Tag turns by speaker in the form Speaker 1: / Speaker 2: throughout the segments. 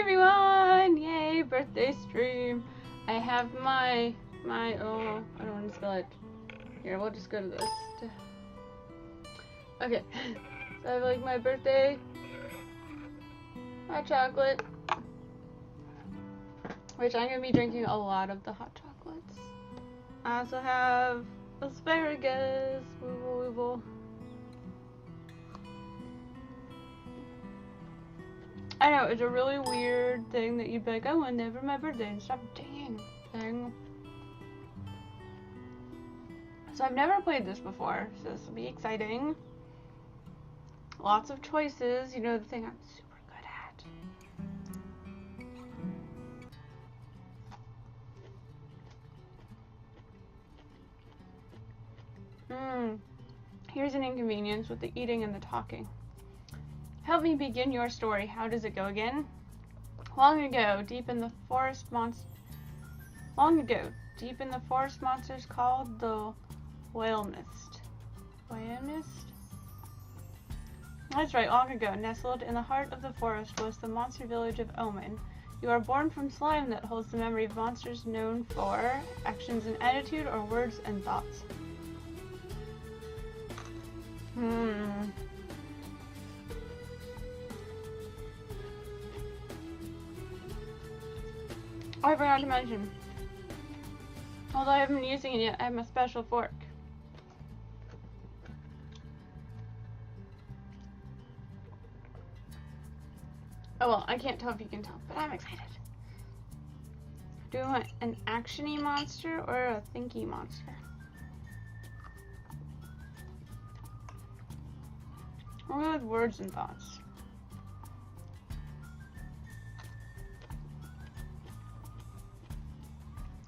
Speaker 1: everyone! Yay, birthday stream. I have my oh, I don't want to spell it. Here, we'll just go to this. Okay, so I have like my birthday hot chocolate, which I'm gonna be drinking a lot of the hot chocolates. I also have asparagus, wooble wooble. I know, it's a really weird thing that you'd be like, oh, whenever my birthday, and stop dang thing. So I've never played this before, so this will be exciting. Lots of choices, you know, the thing I'm super good at. Here's an inconvenience with the eating and the talking. Help me begin your story. How does it go again? Long ago, deep in the forest monsters called the Whale Mist. Whale Mist? That's right, long ago, nestled in the heart of the forest was the monster village of Omen. You are born from slime that holds the memory of monsters known for actions and attitude or words and thoughts. Oh, I forgot to mention. Although I haven't been using it yet, I have my special fork. Oh well, I can't tell if you can tell, but I'm excited. Do I want an action-y monster or a thinky monster? Or with words and thoughts.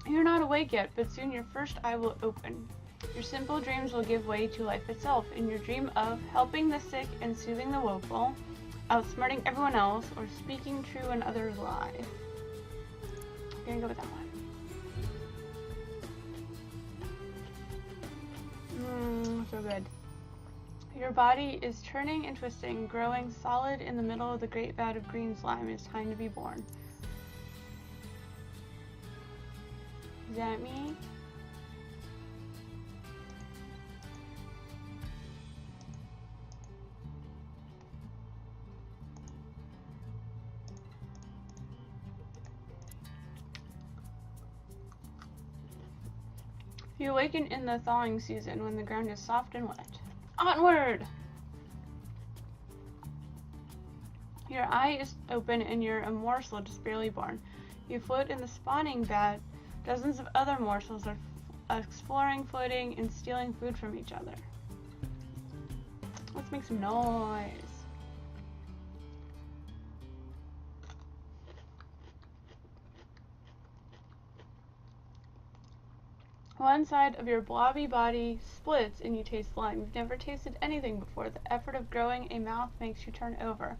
Speaker 1: You're not awake yet, but soon your first eye will open. Your simple dreams will give way to life itself. In your dream of helping the sick and soothing the woeful, outsmarting everyone else, or speaking true and others lie. I'm gonna go with that one. So good. Your body is turning and twisting, growing solid in the middle of the great vat of green slime. It's time to be born. Is that me? You awaken in the thawing season when the ground is soft and wet. Onward! Your eye is open and you're a morsel just barely born. You float in the spawning vat. Dozens of other morsels are exploring, floating, and stealing food from each other. Let's make some noise. One side of your blobby body splits and you taste slime. You've never tasted anything before. The effort of growing a mouth makes you turn over,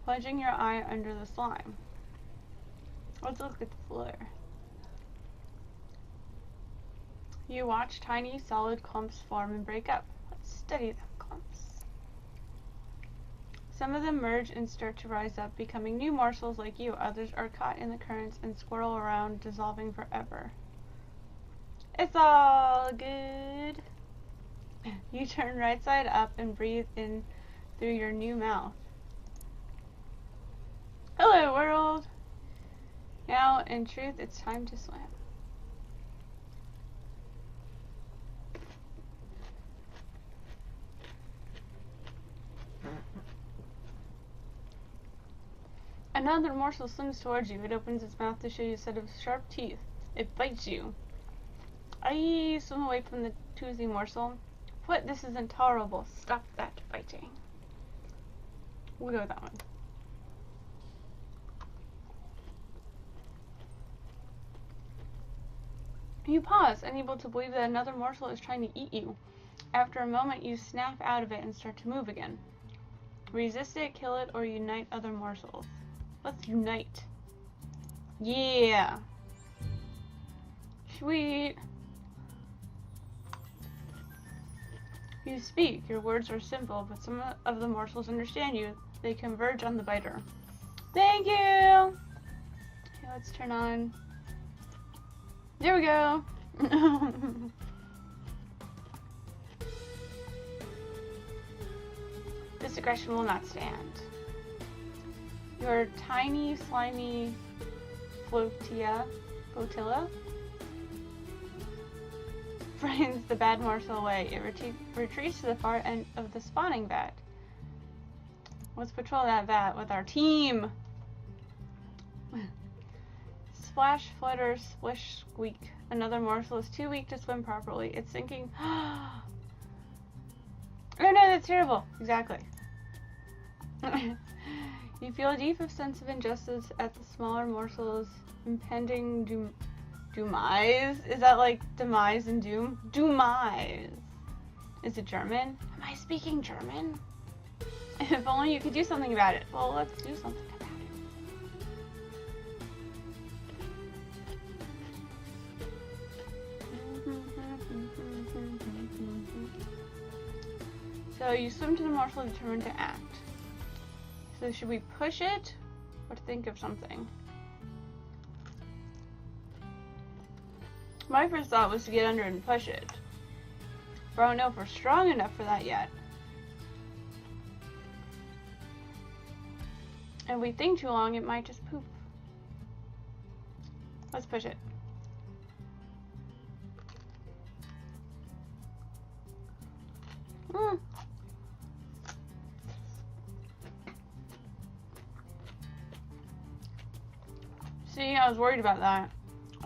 Speaker 1: plunging your eye under the slime. Let's look at the floor. You watch tiny, solid clumps form and break up. Let's study them clumps. Some of them merge and start to rise up, becoming new morsels like you. Others are caught in the currents and swirl around, dissolving forever. It's all good. You turn right side up and breathe in through your new mouth. Hello, world! Now, in truth, it's time to swim. Another morsel swims towards you. It opens its mouth to show you a set of sharp teeth. It bites you. I swim away from the toothy morsel. What? This is intolerable. Stop that biting. We'll go with that one. You pause, unable to believe that another morsel is trying to eat you. After a moment, you snap out of it and start to move again. Resist it, kill it, or unite other morsels. Let's unite. Yeah. Sweet. You speak. Your words are simple, but some of the morsels understand you. They converge on the biter. Thank you! Let's turn on. There we go. This aggression will not stand. Your tiny, slimy flotilla frightens the bad morsel away. It retreats to the far end of the spawning vat. Let's patrol that vat with our team. Splash, flutter, splish, squeak. Another morsel is too weak to swim properly. It's sinking. Oh no, that's terrible. Exactly. You feel a deep sense of injustice at the smaller morsels' impending demise. Is that like demise and doom? Demise. Is it German? Am I speaking German? If only you could do something about it. Well, let's do something about it. So you swim to the morsel determined to act. So should we push it or think of something? My first thought was to get under and push it. But I don't know if we're strong enough for that yet. And if we think too long, it might just poop. Let's push it. See, I was worried about that.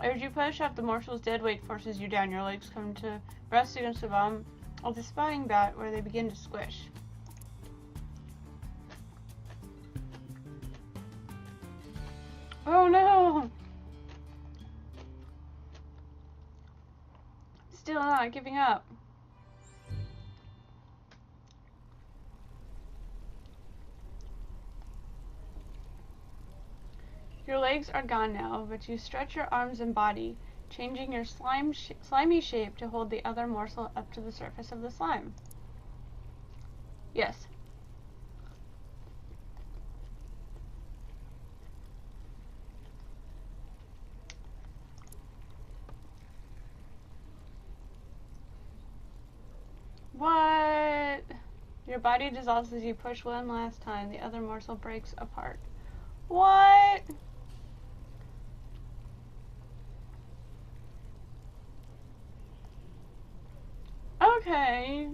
Speaker 1: As you push up, the morsel's dead weight forces you down. Your legs come to rest against the bottom of the spawning vat where they begin to squish. Oh no! Still not giving up. Your legs are gone now, but you stretch your arms and body, changing your slimy shape to hold the other morsel up to the surface of the slime. Yes. What? Your body dissolves as you push one last time. The other morsel breaks apart. What? Okay.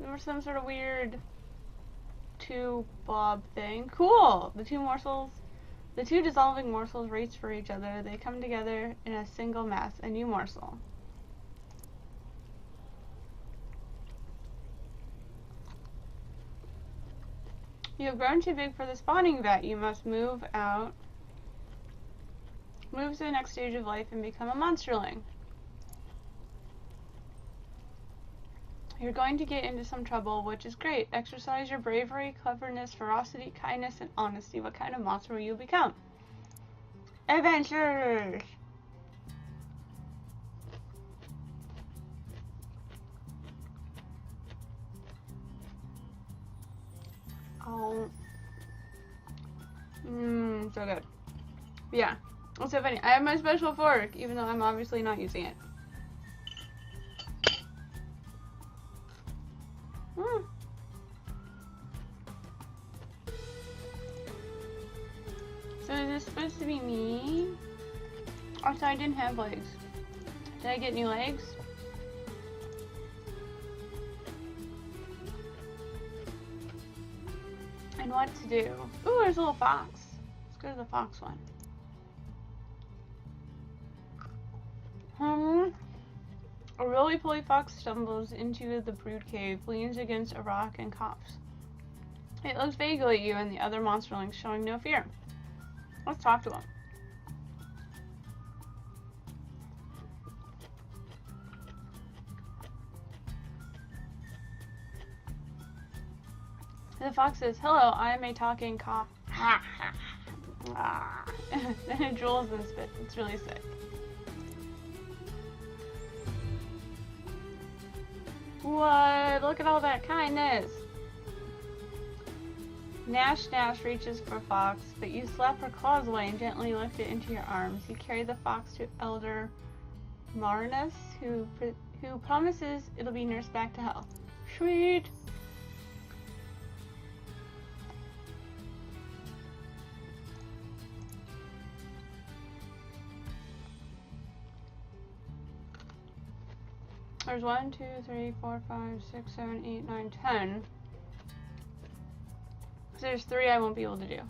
Speaker 1: There was some sort of weird two blob thing. Cool! The two dissolving morsels race for each other. They come together in a single mass, a new morsel. You have grown too big for the spawning vat. You must move out. Move to the next stage of life and become a monsterling. You're going to get into some trouble, which is great. Exercise your bravery, cleverness, ferocity, kindness, and honesty. What kind of monster will you become? Adventures! Oh. So good. Yeah. It's so funny. I have my special fork, even though I'm obviously not using it. So is this supposed to be me? Oh, so I didn't have legs. Did I get new legs? And what to do? Ooh, there's a little fox. Let's go to the fox one. A roly-poly fox stumbles into the brood cave, leans against a rock, and coughs. It looks vaguely at you and the other monsterlings, showing no fear. Let's talk to him. The fox says, "Hello, I am a talking cough." Then it drools and spits. It's really sick. What? Look at all that kindness. Nash Nash reaches for Fox, but you slap her claws away and gently lift it into your arms. You carry the fox to Elder Marnus, who promises it'll be nursed back to health. Sweet! There's 1, 2, 3, 4, 5, 6, 7, 8, 9, 10. So there's 3 I won't be able to do.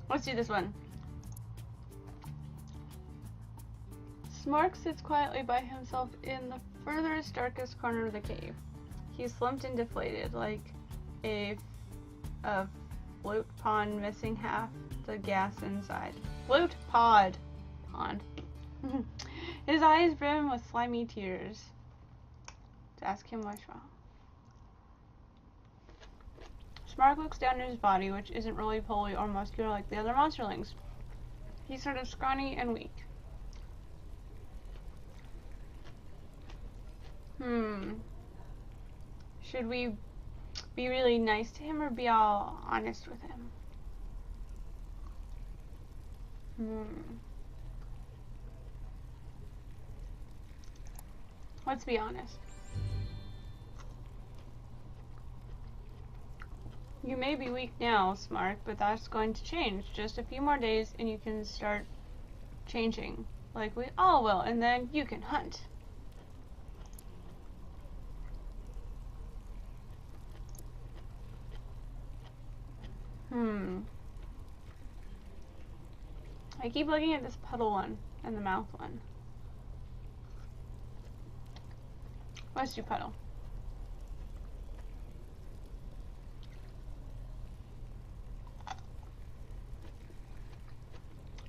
Speaker 1: Let's do this one. Smark sits quietly by himself in the furthest, darkest corner of the cave. He's slumped and deflated, like a float pond missing half the gas inside. Float pod. Pond. His eyes brim with slimy tears. To ask him what's wrong. Smark looks down at his body, which isn't really pulley or muscular like the other monsterlings. He's sort of scrawny and weak. Should we be really nice to him or be all honest with him? Let's be honest. You may be weak now, Smark, but that's going to change. Just a few more days and you can start changing. Like we all will, and then you can hunt. I keep looking at this puddle one and the mouth one. Let's do puddle.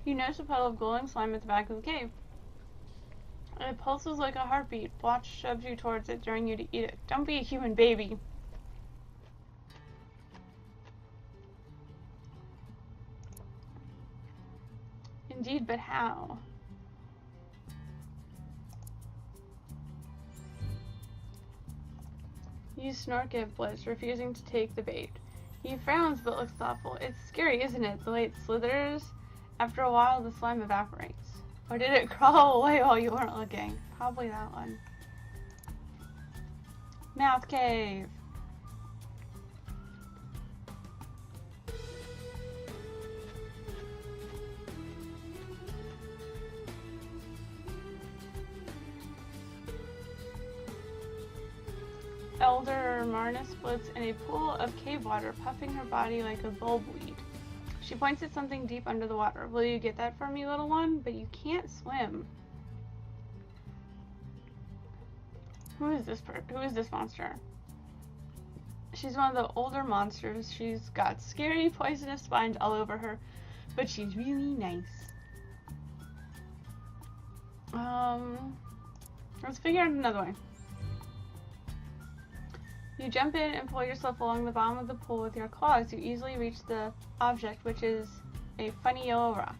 Speaker 1: You notice a puddle of glowing slime at the back of the cave. It pulses like a heartbeat. Blotch shoves you towards it, daring you to eat it. Don't be a human baby. Indeed, but how? You snark at Blitz, refusing to take the bait. He frowns but looks thoughtful. It's scary, isn't it? The way it slithers. After a while, the slime evaporates. Or did it crawl away while you weren't looking? Probably that one. Mouth cave. Elder Marna splits in a pool of cave water, puffing her body like a bulbweed. She points at something deep under the water. Will you get that for me, little one? But you can't swim. Who is this monster? She's one of the older monsters. She's got scary, poisonous spines all over her, but she's really nice. Let's figure out another way. You jump in and pull yourself along the bottom of the pool with your claws. You easily reach the object, which is a funny yellow rock.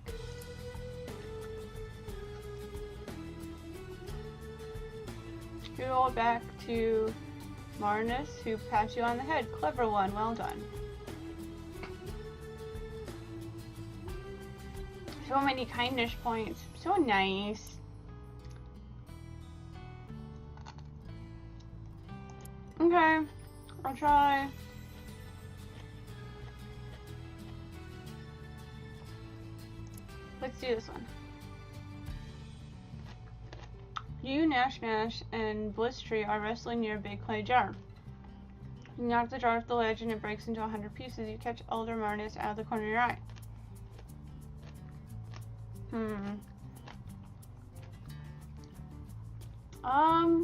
Speaker 1: You roll it back to Marnus, who pats you on the head. Clever one, well done. So many kindness points. So nice. Okay, I'll try. Let's do this one. You, Nash Nash, and Blistry are wrestling near a big clay jar. You knock the jar off the ledge and it breaks into 100 pieces. You catch Elder Marnus out of the corner of your eye.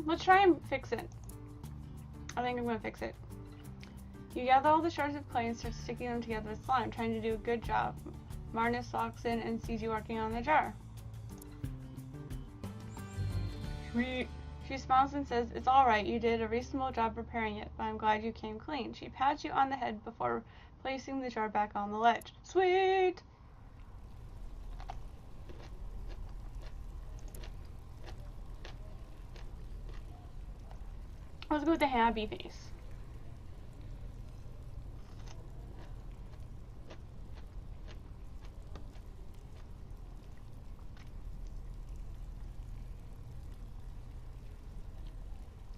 Speaker 1: Let's try and fix it. I think I'm gonna fix it. You gather all the shards of clay and start sticking them together with slime, trying to do a good job. Marnus walks in and sees you working on the jar. Sweet. She smiles and says, "It's alright, you did a reasonable job preparing it, but I'm glad you came clean." She pats you on the head before placing the jar back on the ledge. Sweet! Let's go with the happy face.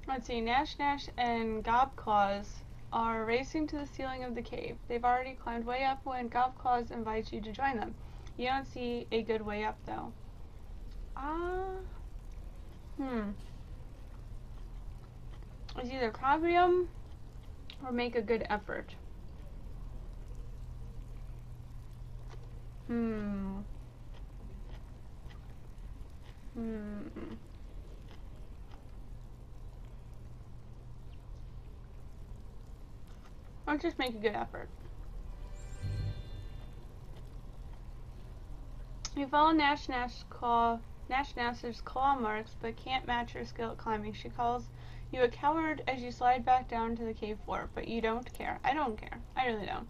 Speaker 1: Let's see, Nash Nash and Gobclaws are racing to the ceiling of the cave. They've already climbed way up when Gobclaws invites you to join them. You don't see a good way up, though. It's either copy them or make a good effort. Or just make a good effort. You follow Nash Nash's claw marks, but can't match her skill at climbing. She calls you a coward as you slide back down to the cave floor, but you don't care. I don't care. I really don't.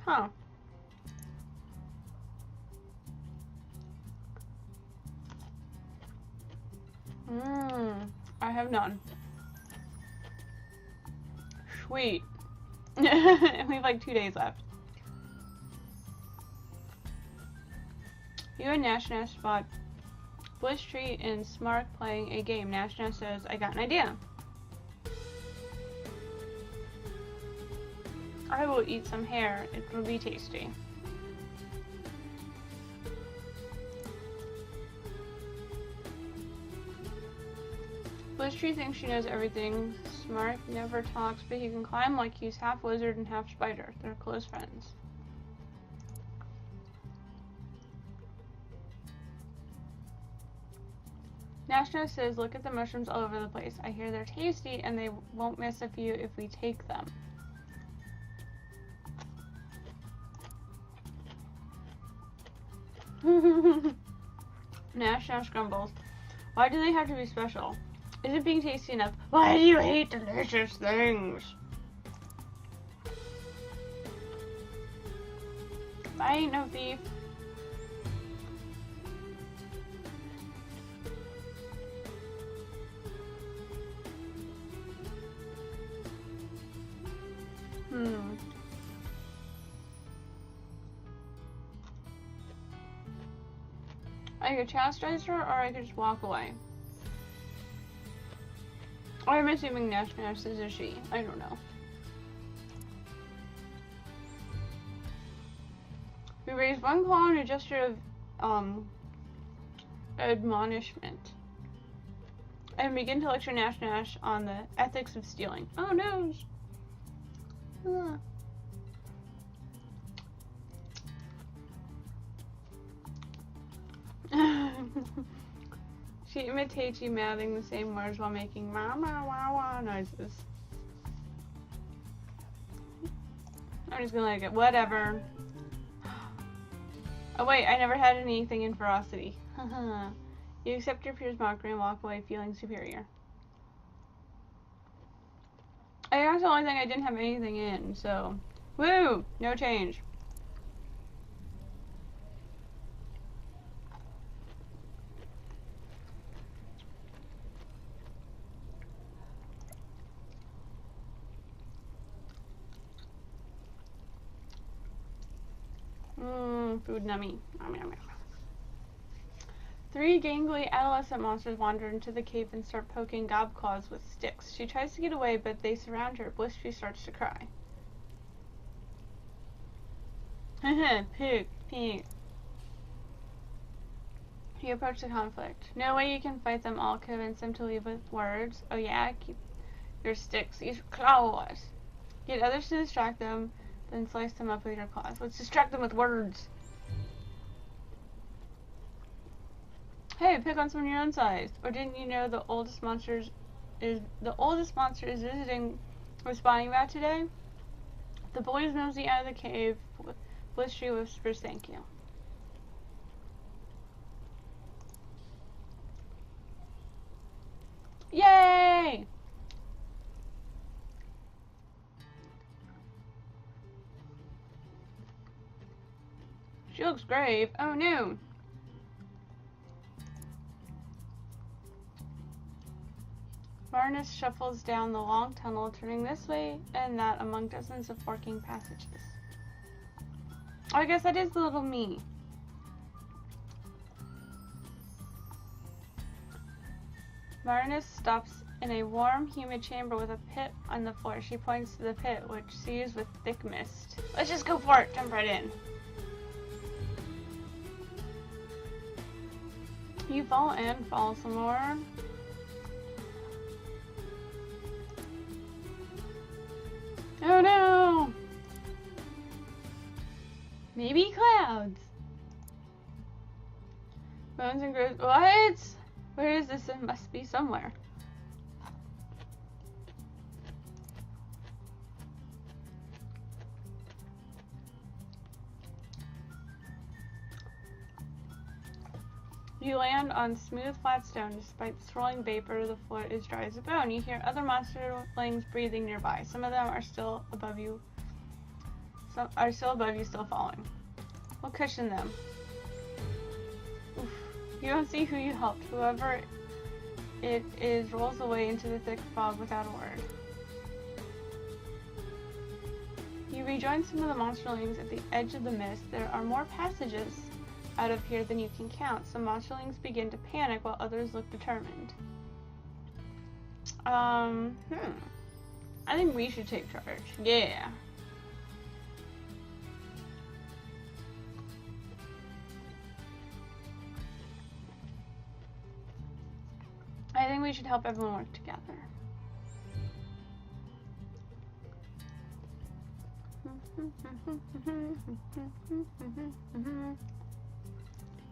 Speaker 1: Huh. I have none. Sweet. We have like 2 days left. You and Nash Nash spot Bush Tree and Smark playing a game. Nash Nash says, I got an idea. I will eat some hair. It will be tasty. Bush Tree thinks she knows everything. Smark never talks, but he can climb like he's half lizard and half spider. They're close friends. Nash Nash says, look at the mushrooms all over the place. I hear they're tasty and they won't miss a few if we take them. Nash Nash grumbles. Why do they have to be special? Is it being tasty enough? Why do you hate delicious things? I ain't no thief. I could chastise her, or I could just walk away. Or I'm assuming Nash Nash is a she. I don't know. We raise one claw in a gesture of admonishment. And begin to lecture Nash Nash on the ethics of stealing. Oh no! She imitates you mouthing the same words while making mama wah wah noises. I'm just gonna let it go. Whatever. Oh wait, I never had anything in ferocity. You accept your peers' mockery and walk away feeling superior. I guess the only thing I didn't have anything in, so... Woo! No change. Food nummy. 3 gangly adolescent monsters wander into the cave and start poking Gobclaws with sticks. She tries to get away, but they surround her. Blisstree starts to cry. Pig. You approach the conflict. No way you can fight them all. Convince them to leave with words. Oh yeah? Keep your sticks. Use claws. Get others to distract them, then slice them up with your claws. Let's distract them with words. Hey, pick on someone your own size. Or didn't you know the oldest monster is visiting or spawning about today? The boys nosy out of the cave. Blisstree whispers thank you. Yay! Smoke's grave. Oh no. Varnus shuffles down the long tunnel, turning this way and that among dozens of forking passages. Oh, I guess that is the little me. Varnus stops in a warm, humid chamber with a pit on the floor. She points to the pit, which seethes with thick mist. Let's just go for it. Jump right in. You fall and fall some more. Oh no! Maybe clouds. Bones and grooves. What? Where is this? It must be somewhere. You land on smooth, flat stone. Despite the swirling vapor, the floor is dry as a bone. You hear other monsterlings breathing nearby. Some of them are still above you. Some are still above you, still falling. We'll cushion them. Oof. You don't see who you helped. Whoever it is rolls away into the thick fog without a word. You rejoin some of the monsterlings at the edge of the mist. There are more passages out of here than you can count. Some monsterlings begin to panic while others look determined. I think we should take charge. Yeah. I think we should help everyone work together.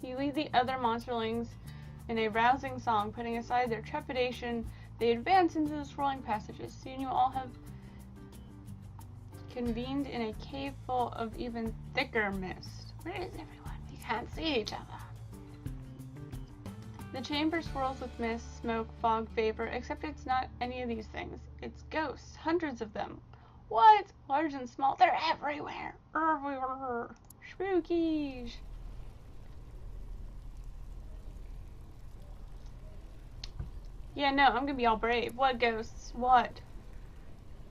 Speaker 1: You lead the other monsterlings in a rousing song. Putting aside their trepidation, they advance into the swirling passages. Soon you all have convened in a cave full of even thicker mist. Where is everyone? We can't see each other. The chamber swirls with mist, smoke, fog, vapor, except it's not any of these things. It's ghosts, hundreds of them. What? Large and small, they're everywhere. Everywhere. Spookies. Yeah, no, I'm gonna be all brave. What ghosts? What?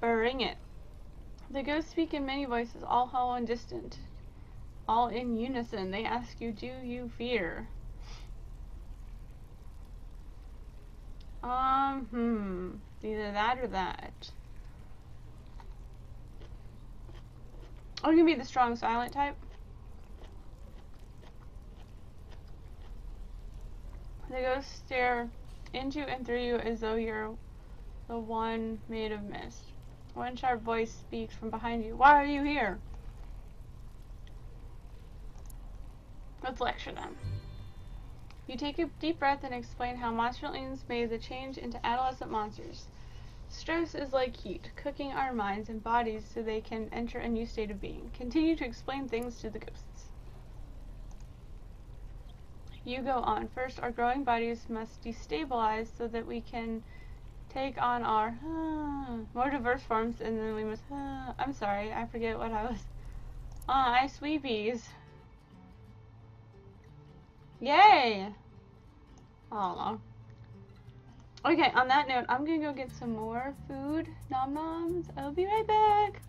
Speaker 1: Bring it. The ghosts speak in many voices, all hollow and distant. All in unison. They ask you, do you fear? Either that or that. Oh, you can be the strong silent type? The ghosts stare into and through you as though you're the one made of mist. One sharp voice speaks from behind you. Why are you here? Let's lecture them. You take a deep breath and explain how monsterlings made the change into adolescent monsters. Stress is like heat, cooking our minds and bodies so they can enter a new state of being. Continue to explain things to the ghosts. You go on. First, our growing bodies must destabilize so that we can take on our more diverse forms, and then we must I'm sorry, I forget what I was. I sweepies. Yay! Oh. Okay, on that note, I'm gonna go get some more food. Nom noms. I'll be right back.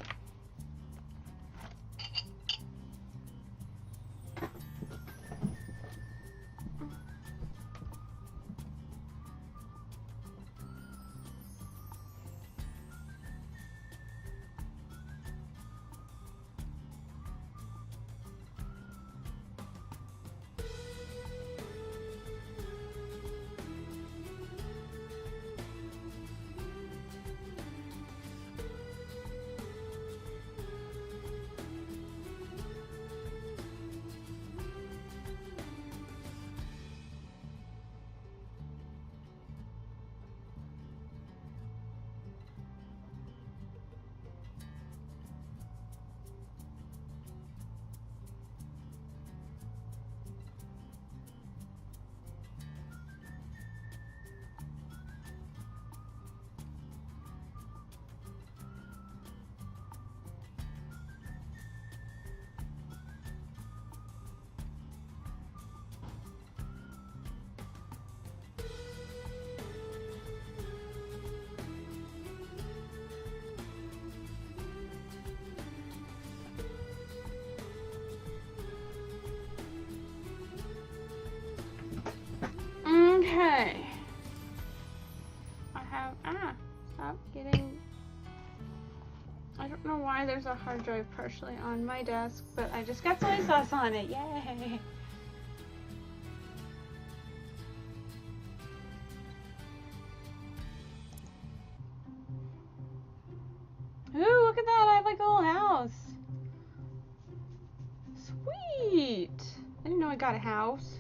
Speaker 1: Okay. Stop getting... I don't know why there's a hard drive partially on my desk, but I just got soy sauce on it. Yay! Ooh, look at that! I have like a whole house. Sweet! I didn't know I got a house.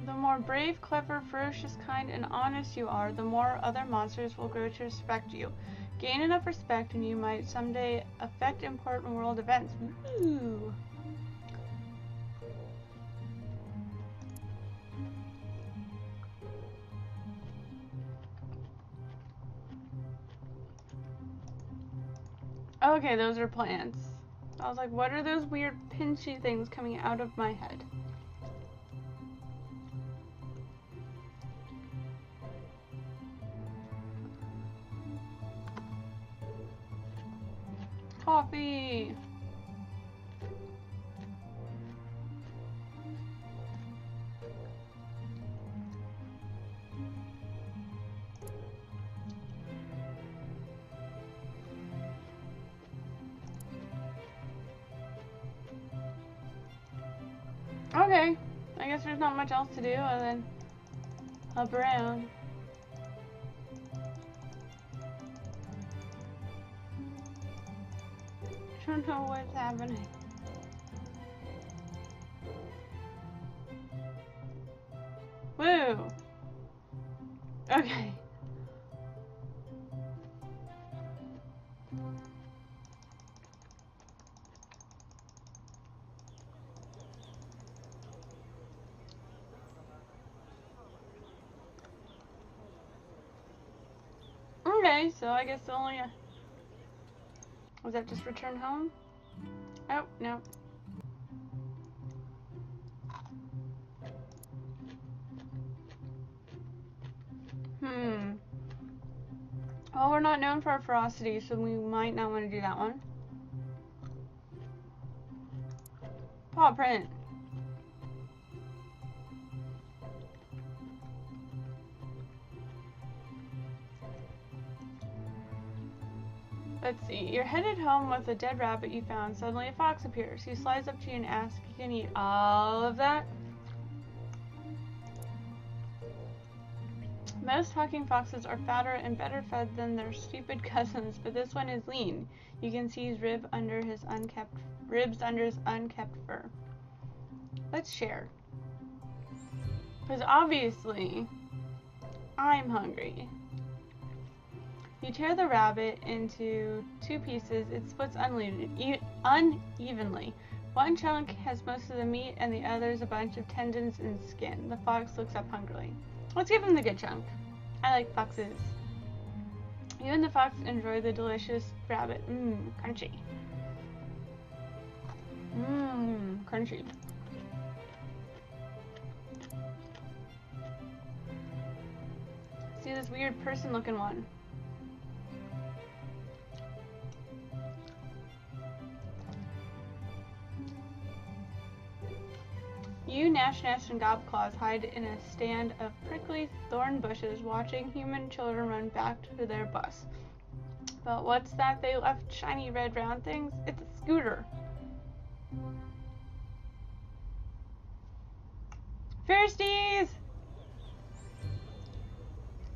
Speaker 1: The more brave, clever, ferocious, kind, and honest you are, the more other monsters will grow to respect you. Gain enough respect and you might someday affect important world events. Ooh. Okay, those are plants. I was like, what are those weird pinchy things coming out of my head? Coffee! Okay, I guess there's not much else to do other than hop around. I don't know what's happening. Woo! Okay. Okay, so I guess the only... was that just return home? Oh, no. Well, we're not known for our ferocity, so we might not want to do that one. Paw print. Let's see. You're headed home with a dead rabbit you found. Suddenly a fox appears. He slides up to you and asks if you can eat all of that. Most talking foxes are fatter and better fed than their stupid cousins, but this one is lean. You can see his ribs under his unkept fur. Let's share. Because obviously, I'm hungry. You tear the rabbit into 2 pieces. It splits unevenly. One chunk has most of the meat and the other's a bunch of tendons and skin. The fox looks up hungrily. Let's give him the good chunk. I like foxes. You and the fox enjoy the delicious rabbit. Crunchy. Crunchy. See this weird person looking one. You, Nash, and Gobclaws hide in a stand of prickly thorn bushes, watching human children run back to their bus. But what's that they left shiny red round things? It's a scooter. Firsties!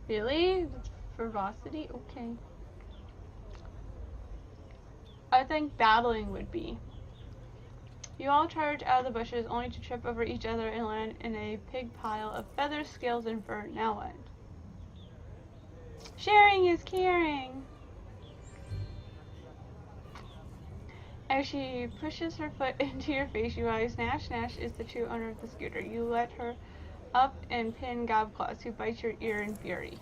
Speaker 1: Really? Ferocity? Okay. I think battling would be. You all charge out of the bushes only to trip over each other and land in a pig pile of feathers, scales, and fur. Now what? Sharing is caring! As she pushes her foot into your face, you realize Nash is the true owner of the scooter. You let her up and pin Gobclaws, who bites your ear in fury.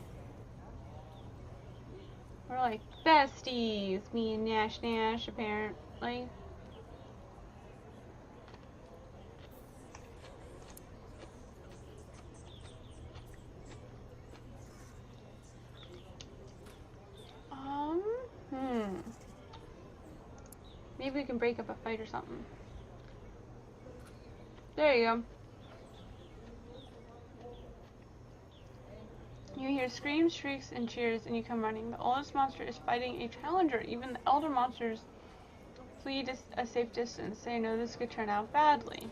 Speaker 1: We're like besties, me and Nash, apparently. Maybe we can break up a fight or something. There you go. You hear screams, shrieks, and cheers, and you come running. The oldest monster is fighting a challenger. Even the elder monsters flee a safe distance. They know this could turn out badly.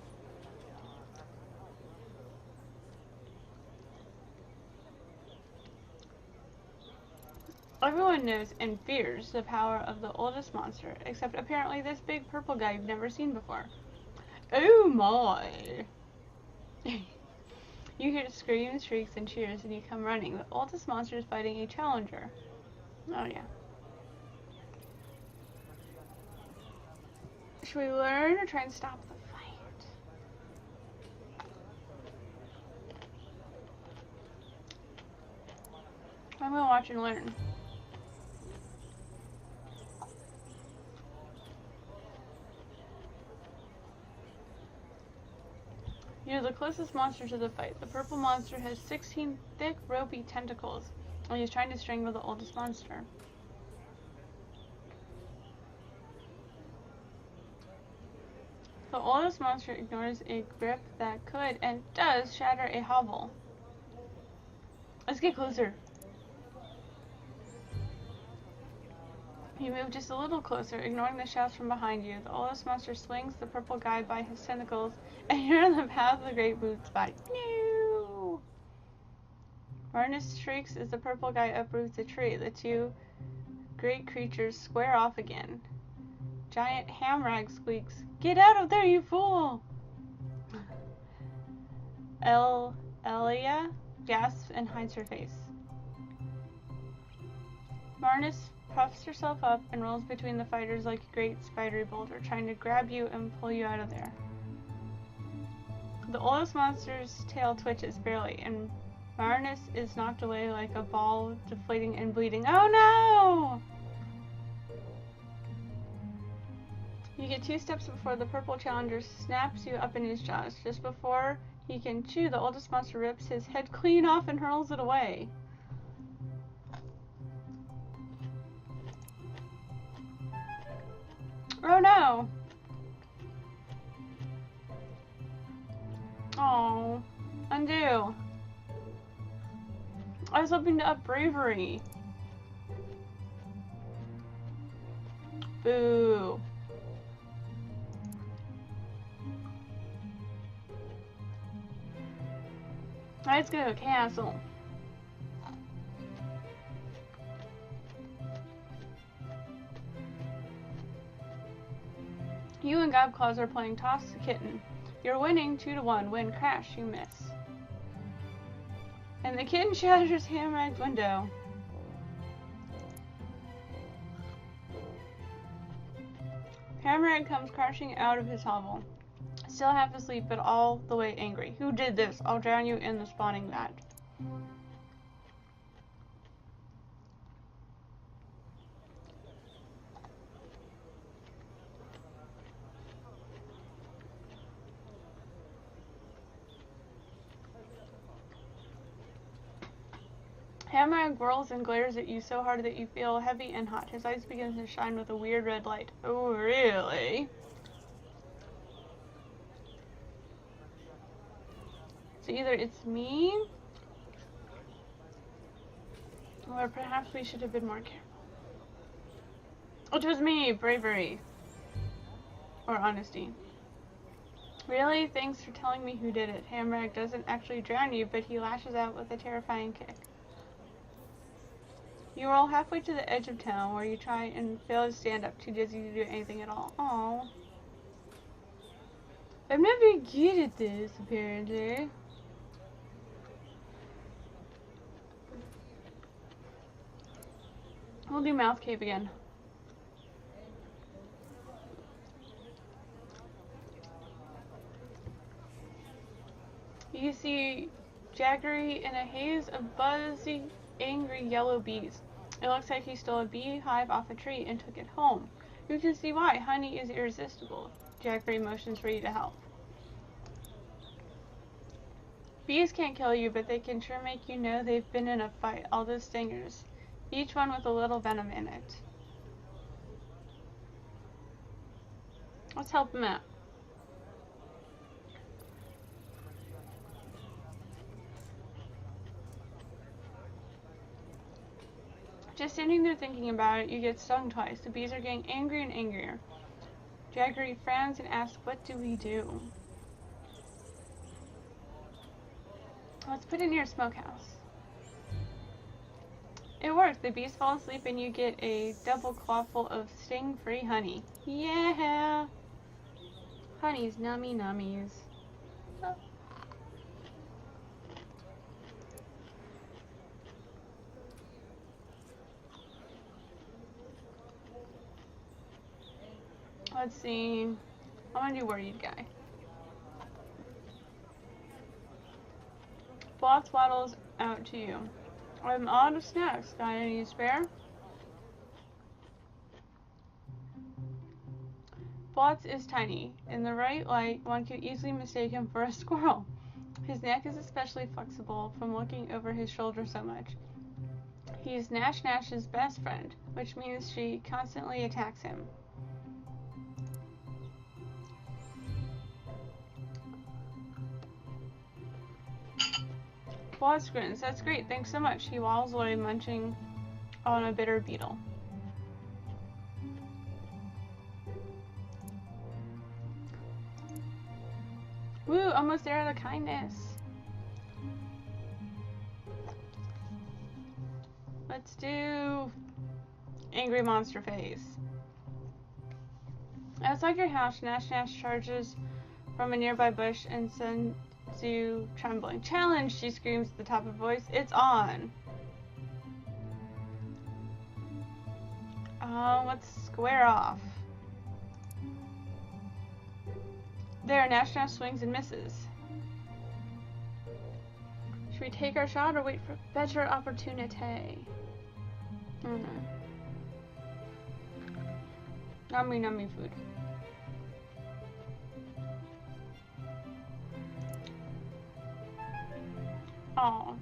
Speaker 1: Everyone knows and fears the power of the oldest monster, except apparently this big purple guy you've never seen before. Oh my! You hear screams, shrieks, and cheers, and you come running. The oldest monster is fighting a challenger. Oh yeah. Should we learn or try and stop the fight? I'm gonna watch and learn. You're the closest monster to the fight. The purple monster has 16 thick, ropey tentacles, and he's trying to strangle the oldest monster. The oldest monster ignores a grip that could and does shatter a hovel. Let's get closer. You move just a little closer, ignoring the shouts from behind you. The oldest monster swings the purple guy by his tentacles, and you're in the path of the great boots body. No! Marnus shrieks as the purple guy uproots a tree. The two great creatures square off again. Giant Hamrag squeaks, "Get out of there, you fool!" Elia gasps and hides her face. Marnus puffs herself up and rolls between the fighters like a great spidery boulder, trying to grab you and pull you out of there. The oldest monster's tail twitches barely, and Marnus is knocked away like a ball, deflating and bleeding. Oh no! You get 2 steps before the purple challenger snaps you up in his jaws. Just before he can chew, the oldest monster rips his head clean off and hurls it away. Oh no! Oh, undo. I was hoping to up bravery. Boo. Let's go to a castle. You and Gobclaws are playing Toss the Kitten. You're winning 2-1. Win, crash, you miss. And the kitten shatters Hamrag's window. Hamrag comes crashing out of his hovel. Still half asleep, but all the way angry. Who did this? I'll drown you in the spawning vat. Hamrag whirls and glares at you so hard that you feel heavy and hot. His eyes begin to shine with a weird red light. Oh, really? So either it's me, or perhaps we should have been more careful. It was me, bravery. Or honesty. Really? Thanks for telling me who did it. Hamrag doesn't actually drown you, but he lashes out with a terrifying kick. You roll halfway to the edge of town, where you try and fail to stand up, too dizzy to do anything at all. Aww. I'm not very good at this, apparently. We'll do mouth cave again. You see Jaggery in a haze of buzzy, angry yellow bees. It looks like he stole a beehive off a tree and took it home. You can see why. Honey is irresistible. Jaggery motions for you to help. Bees can't kill you, but they can sure make you know they've been in a fight. All those stingers. Each one with a little venom in it. Let's help him out. Just standing there thinking about it, you get stung twice. The bees are getting angrier and angrier. Jaggery frowns and asks, what do we do? Let's put it near a smokehouse. It works. The bees fall asleep and you get a double clawful of sting-free honey. Yeah! Honey's nummy nummies. Oh. Let's see. I'm gonna do worried guy. Blots waddles out to you. I'm out of snacks. Got any to spare? Blots is tiny. In the right light, one could easily mistake him for a squirrel. His neck is especially flexible from looking over his shoulder so much. He's Nash Nash's best friend, which means she constantly attacks him. Blots grins. That's great. Thanks so much. He waddles away, munching on a bitter beetle. Woo! Almost there out of kindness. Let's do angry monster face. Outside your house, Nash Nash charges from a nearby bush and sends you trembling. Challenge! She screams at the top of her voice. It's on! Let's square off. There, Nash Nash swings and misses. Should we take our shot or wait for a better opportunity? Nummy nummy food. Aw.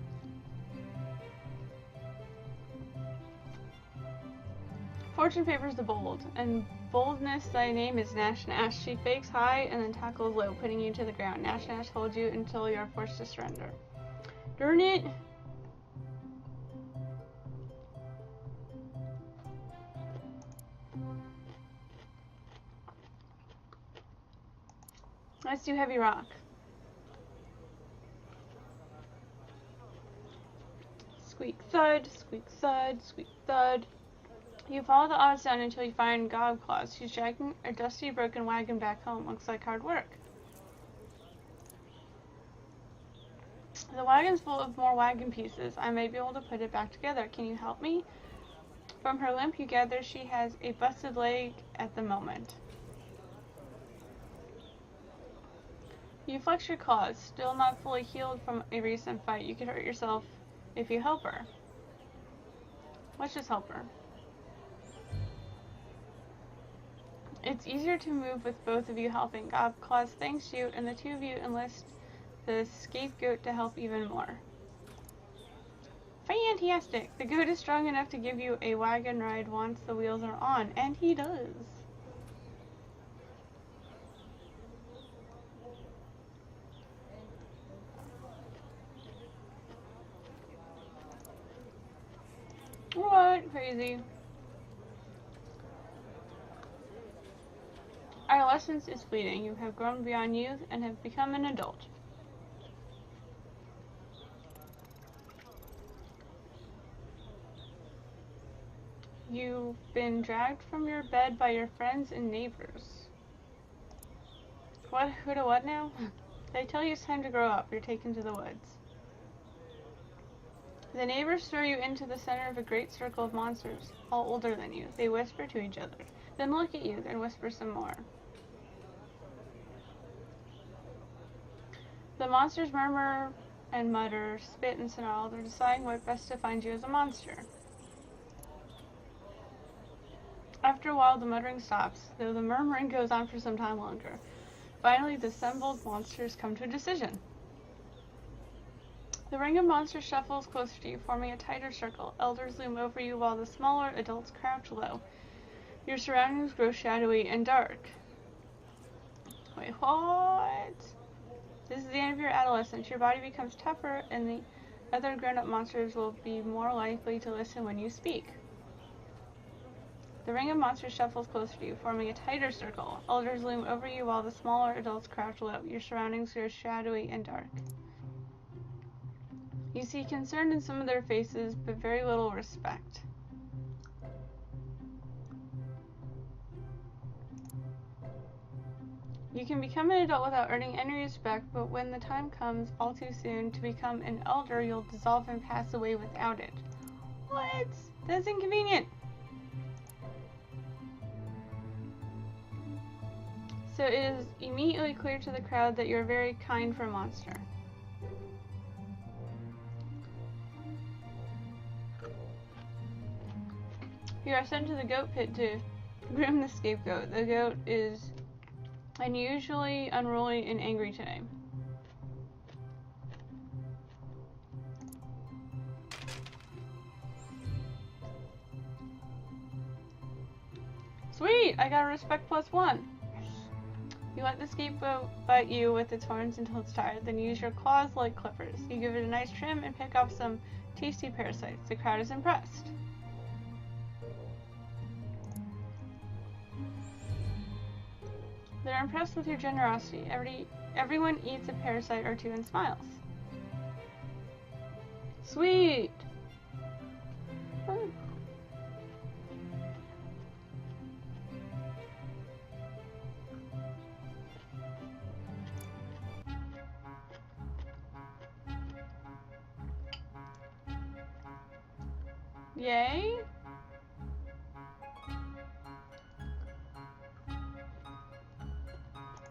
Speaker 1: Fortune favors the bold, and boldness thy name is Nash Nash. She fakes high and then tackles low, putting you to the ground. Nash Nash holds you until you are forced to surrender. Darn it! Let's do heavy rock. Squeak thud, squeak thud, squeak thud. You follow the odds down until you find Gobclaws. She's dragging a dusty, broken wagon back home. Looks like hard work. The wagon's full of more wagon pieces. I may be able to put it back together. Can you help me? From her limp, you gather she has a busted leg at the moment. You flex your claws, still not fully healed from a recent fight. You could hurt yourself if you help her. Let's just help her. It's easier to move with both of you helping. Gobclaws thanks you, and the two of you enlist the scapegoat to help even more. Fantastic! The goat is strong enough to give you a wagon ride once the wheels are on, and he does. What? Crazy. Adolescence is fleeting. You have grown beyond youth and have become an adult. You've been dragged from your bed by your friends and neighbors. What? Who to what now? They tell you it's time to grow up. You're taken to the woods. The neighbors throw you into the center of a great circle of monsters, all older than you. They whisper to each other, then look at you, then whisper some more. The monsters murmur and mutter, spit and snarl. They're deciding what best to find you as a monster. After a while, the muttering stops, though the murmuring goes on for some time longer. Finally, the assembled monsters come to a decision. The ring of monsters shuffles closer to you, forming a tighter circle. Elders loom over you while the smaller adults crouch low. Your surroundings grow shadowy and dark. Wait, what? This is the end of your adolescence. Your body becomes tougher, and the other grown-up monsters will be more likely to listen when you speak. The ring of monsters shuffles closer to you, forming a tighter circle. Elders loom over you while the smaller adults crouch low. Your surroundings are shadowy and dark. You see concern in some of their faces, but very little respect. You can become an adult without earning any respect, but when the time comes, all too soon, to become an elder, you'll dissolve and pass away without it. What? That's inconvenient. So it is immediately clear to the crowd that you're very kind for a monster. You are sent to the goat pit to groom the scapegoat. The goat is unusually unruly and angry today. Sweet! I got a respect +1. You let the scapegoat bite you with its horns until it's tired, then use your claws like clippers. You give it a nice trim and pick off some tasty parasites. The crowd is impressed. They're impressed with your generosity. Everyone eats a parasite or two and smiles. Sweet! Yay!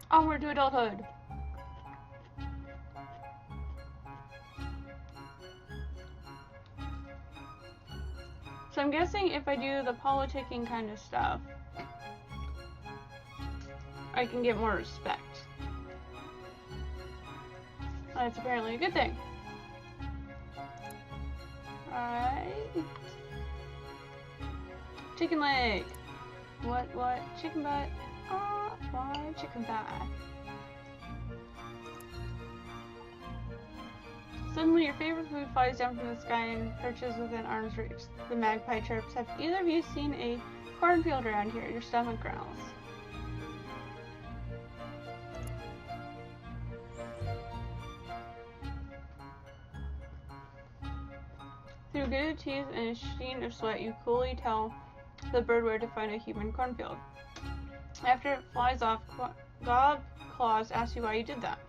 Speaker 1: Onward to adulthood! So I'm guessing if I do the politicking kind of stuff, I can get more respect. That's apparently a good thing. Alright. Chicken leg. What? Chicken butt. Why chicken thigh? Suddenly your favorite food flies down from the sky and perches within arm's reach. The magpie chirps. Have either of you seen a cornfield around here? Your stomach growls. Through gritted teeth and a sheen of sweat, you coolly tell the bird where to find a human cornfield. After it flies off, Gob Claws asks you why you did that.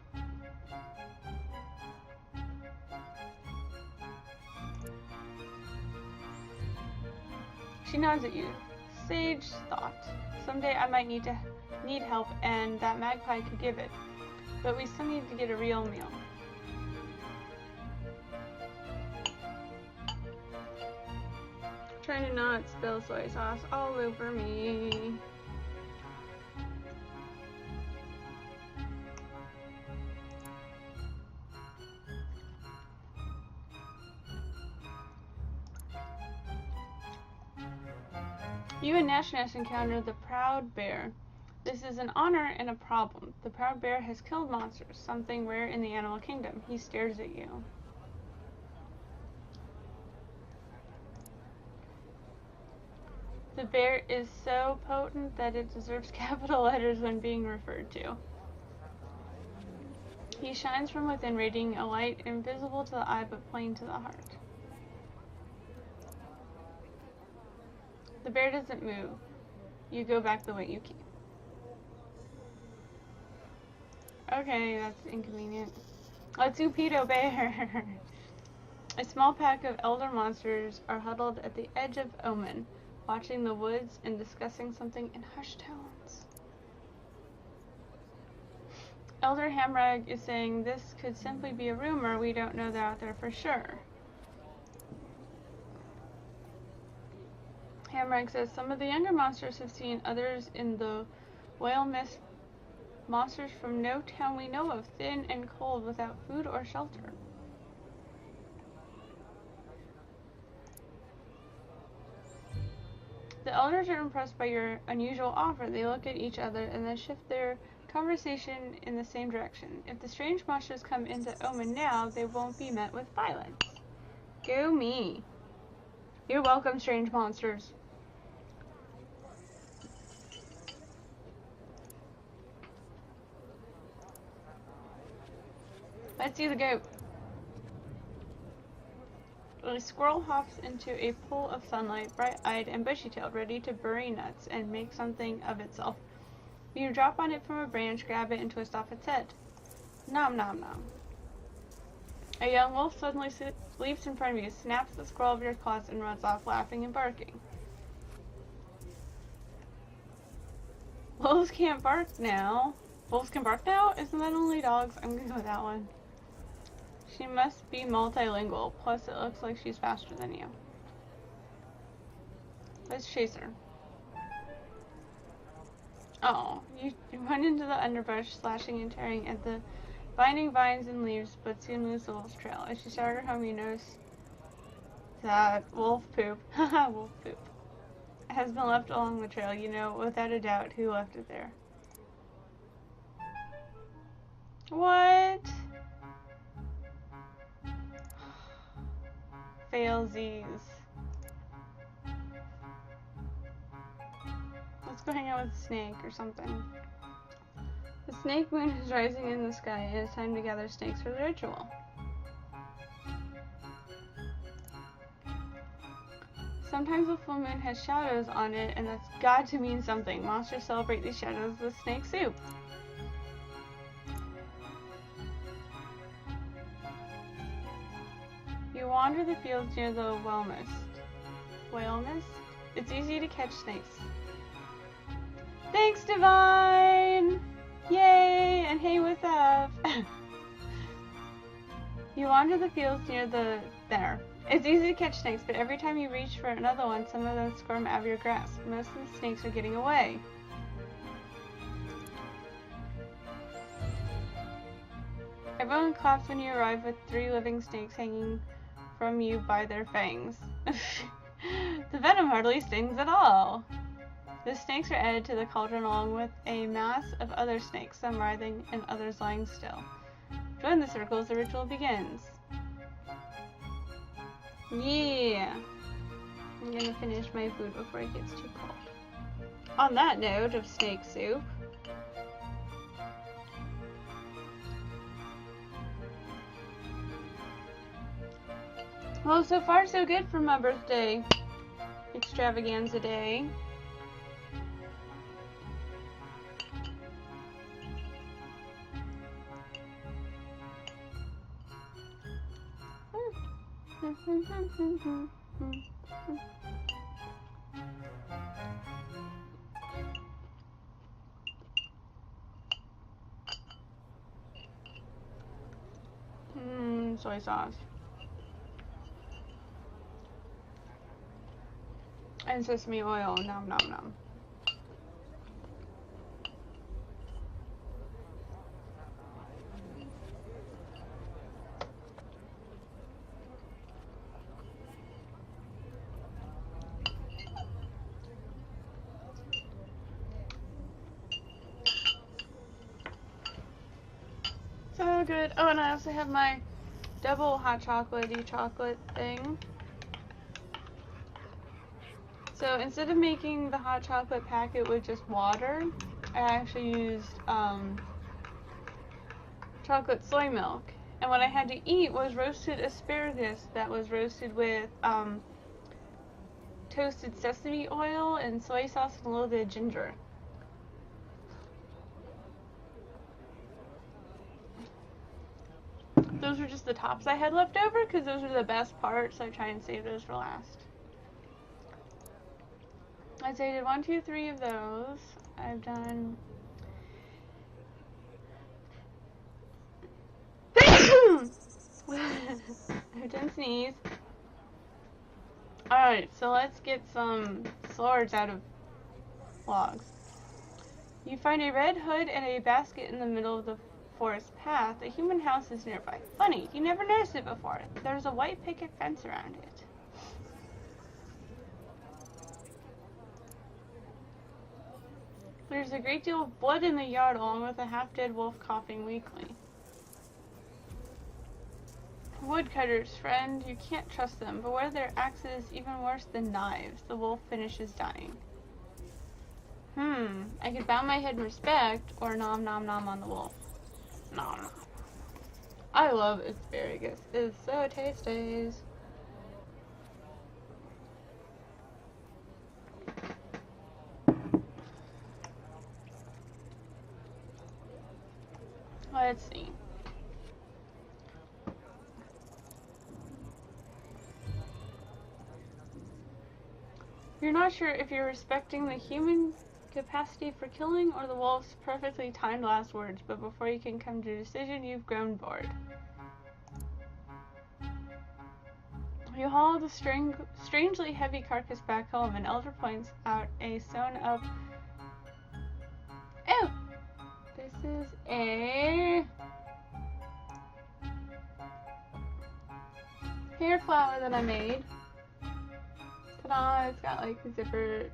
Speaker 1: She nods at you. Sage thought. Someday I might need help, and that magpie could give it. But we still need to get a real meal. Trying to not spill soy sauce all over me. You and Nashness encounter the Proud Bear. This is an honor and a problem. The Proud Bear has killed monsters, something rare in the animal kingdom. He stares at you. The bear is so potent that it deserves capital letters when being referred to. He shines from within, radiating a light invisible to the eye but plain to the heart. The bear doesn't move. You go back the way you came. Okay, that's inconvenient. Let's do Pedo Bear. A small pack of elder monsters are huddled at the edge of Omen, watching the woods and discussing something in hushed tones. Elder Hamrag is saying this could simply be a rumor. We don't know that out there for sure. Hamrag says some of the younger monsters have seen others in the whale mist. Monsters from no town we know of, thin and cold, without food or shelter. The elders are impressed by your unusual offer. They look at each other and then shift their Conversation in the same direction. If the strange monsters come into Omen now, they won't be met with violence. Go me. You're welcome, strange monsters. Let's see the goat. A squirrel hops into a pool of sunlight, bright-eyed and bushy-tailed, ready to bury nuts and make something of itself. You drop on it from a branch, grab it, and twist off its head. Nom nom nom. A young wolf suddenly leaps in front of you, snaps the squirrel of your claws, and runs off, laughing and barking. Wolves can't bark now. Wolves can bark now? Isn't that only dogs? I'm gonna go with that one. She must be multilingual, plus it looks like she's faster than you. Let's chase her. Oh, you run into the underbrush, slashing and tearing at the binding vines and leaves, but soon lose the wolf's trail. As you start her home, you notice that wolf poop, wolf poop, has been left along the trail. You know without a doubt who left it there. What? Failsies. Let's go hang out with a snake or something. The snake moon is rising in the sky, and it's time to gather snakes for the ritual. Sometimes the full moon has shadows on it, and that's got to mean something. Monsters celebrate these shadows with snake soup. You wander the fields near the whale mist. It's easy to catch snakes. Thanks, Divine! Yay! And hey, what's up? You wander the fields near there. It's easy to catch snakes, but every time you reach for another one, some of them squirm out of your grasp. Most of the snakes are getting away. Everyone claps when you arrive with 3 living snakes hanging from you by their fangs. The venom hardly stings at all. The snakes are added to the cauldron along with a mass of other snakes, some writhing and others lying still. Join the circle as the ritual begins. Yeah! I'm gonna finish my food before it gets too cold. On that note of snake soup, well, so far so good for my birthday extravaganza day. Soy sauce. And sesame oil. Nom nom nom. So good. Oh, and I also have my double hot chocolatey chocolate thing. So instead of making the hot chocolate packet with just water, I actually used chocolate soy milk. And what I had to eat was roasted asparagus that was roasted with toasted sesame oil and soy sauce and a little bit of ginger. Those were just the tops I had left over because those were the best parts, so I try and save those for last. I did 1, 2, 3 of those. I've done I've done sneeze. Alright, so let's get some swords out of logs. You find a red hood and a basket in the middle of the forest path. A human house is nearby. Funny, you never noticed it before. There's a white picket fence around it. There's a great deal of blood in the yard, along with a half-dead wolf coughing weakly. Woodcutters, friend, you can't trust them. Beware their axes, even worse than knives. The wolf finishes dying. I could bow my head in respect, or nom nom nom on the wolf. Nom nom. I love asparagus. It's so tasty. Let's see. You're not sure if you're respecting the human capacity for killing or the wolf's perfectly timed last words, but before you can come to a decision, you've grown bored. You haul the strangely heavy carcass back home, and Elder points out a sewn up... Oh! This is a... hair flower that I made. Ta-da! It's got like a zipper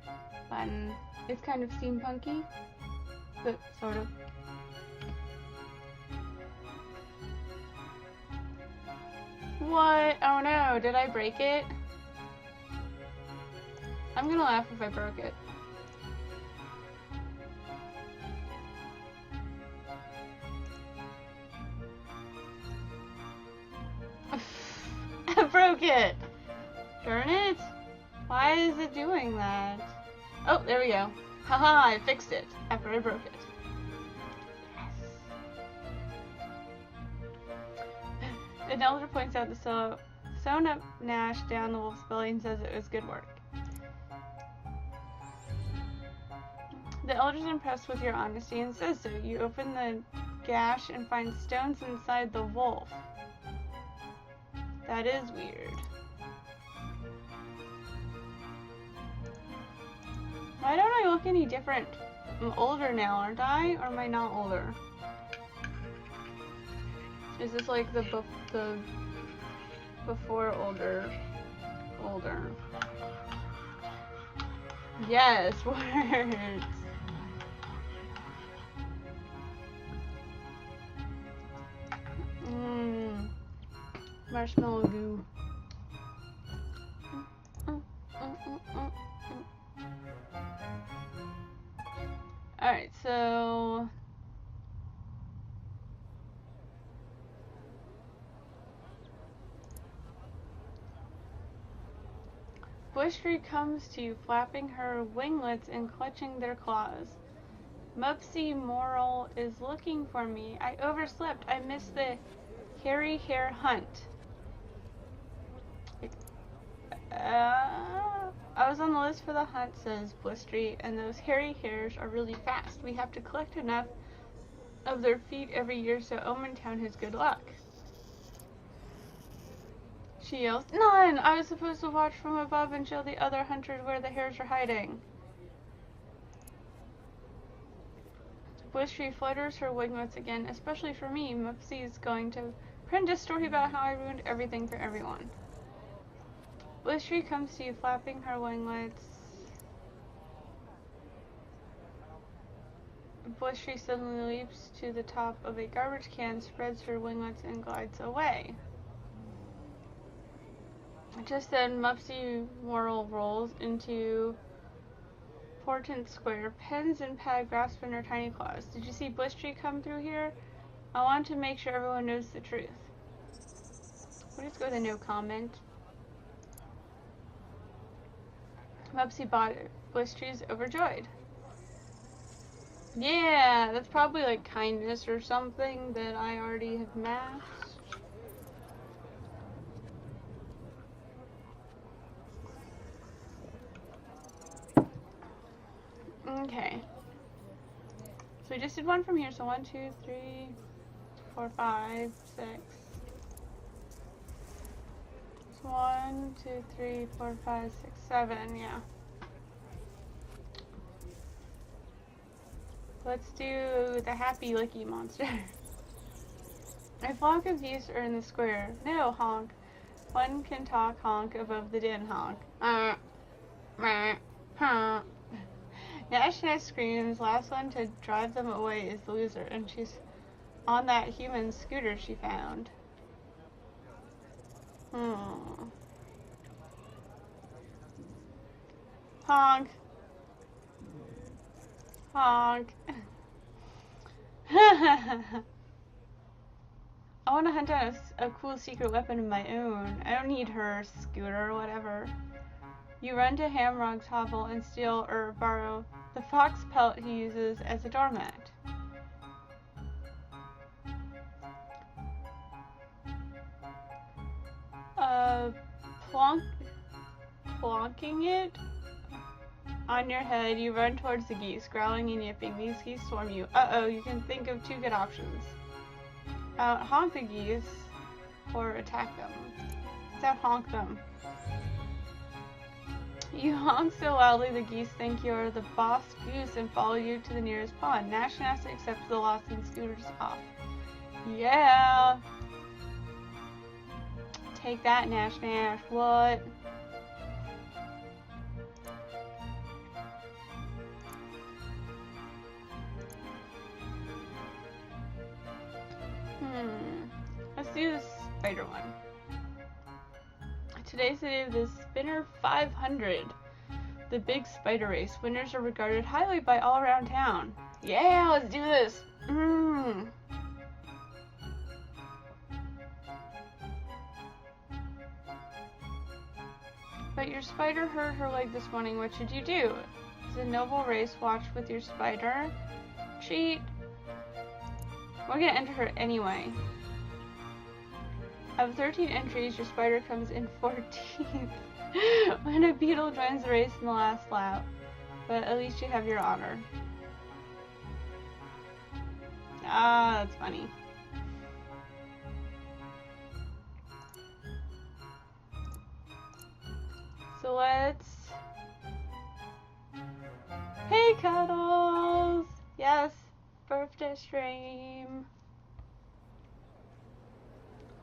Speaker 1: button. It's kind of steampunky, but sort of. What? Oh no, did I break it? I'm gonna laugh if I broke it. I broke it! Darn it! Why is it doing that? Oh, there we go. Haha, I fixed it after I broke it. Yes. An elder points out the sewn up gnash down the wolf's belly and says it was good work. The elder's impressed with your honesty and says so. You open the gash and find stones inside the wolf. That is weird. Why don't I look any different? I'm older now, aren't I? Or am I not older? Is this like the before older? Yes, words. Marshmallow goo. Alright, so... Bushtree comes to you, flapping her winglets and clutching their claws. Mupsy Moral is looking for me. I overslept. I missed the hairy hare hunt. I was on the list for the hunt, says Bushtree, and those hairy hares are really fast. We have to collect enough of their feet every year so Omentown has good luck. She yells, "None! I was supposed to watch from above and show the other hunters where the hares are hiding." Bushtree flutters her winglets again, especially for me. Mupsy is going to print a story about how I ruined everything for everyone. Bushtree comes to you, flapping her winglets. Bushtree suddenly leaps to the top of a garbage can, spreads her winglets, and glides away. Just then, Mupsy Moral rolls into Portent Square, pens and pad grasped in her tiny claws. Did you see Bushtree come through here? I want to make sure everyone knows the truth. We'll just go to no comment. Mupsy bought it. Bushtree's overjoyed. Yeah, that's probably like kindness or something that I already have mapped. Okay. So we just did one from here. So 1, 2, 3, 4, 5, 6. 1, 2, 3, 4, 5, 6, 7, yeah. Let's do the happy licky monster. A flock of geese are in the square. No, honk. One can talk honk above the din honk. Nash screams. Last one to drive them away is the loser, and she's on that human scooter she found. Honk. Honk. I want to hunt down a cool secret weapon of my own. I don't need her scooter or whatever. You run to Hamrock's hovel and steal or borrow the fox pelt he uses as a doormat. Plonking it on your head, you run towards the geese, growling and yipping. These geese swarm you. Uh-oh, you can think of two good options. Honk the geese or attack them. So honk them. You honk so loudly the geese think you're the boss goose and follow you to the nearest pond. Nash accepts the loss and scooters off. Yeah! Take that, Nash. What? Let's do the spider one. Today's the day of the Spinner 500, the big spider race. Winners are regarded highly by all around town. Yeah, let's do this. But your spider hurt her leg this morning. What should you do? It's a noble race. Watch with your spider. Cheat. We're gonna enter her anyway. Of 13 entries, your spider comes in 14th when a beetle joins the race in the last lap. But at least you have your honor. Ah, that's funny. So let's... Hey, Cuddles! Yes, birthday stream.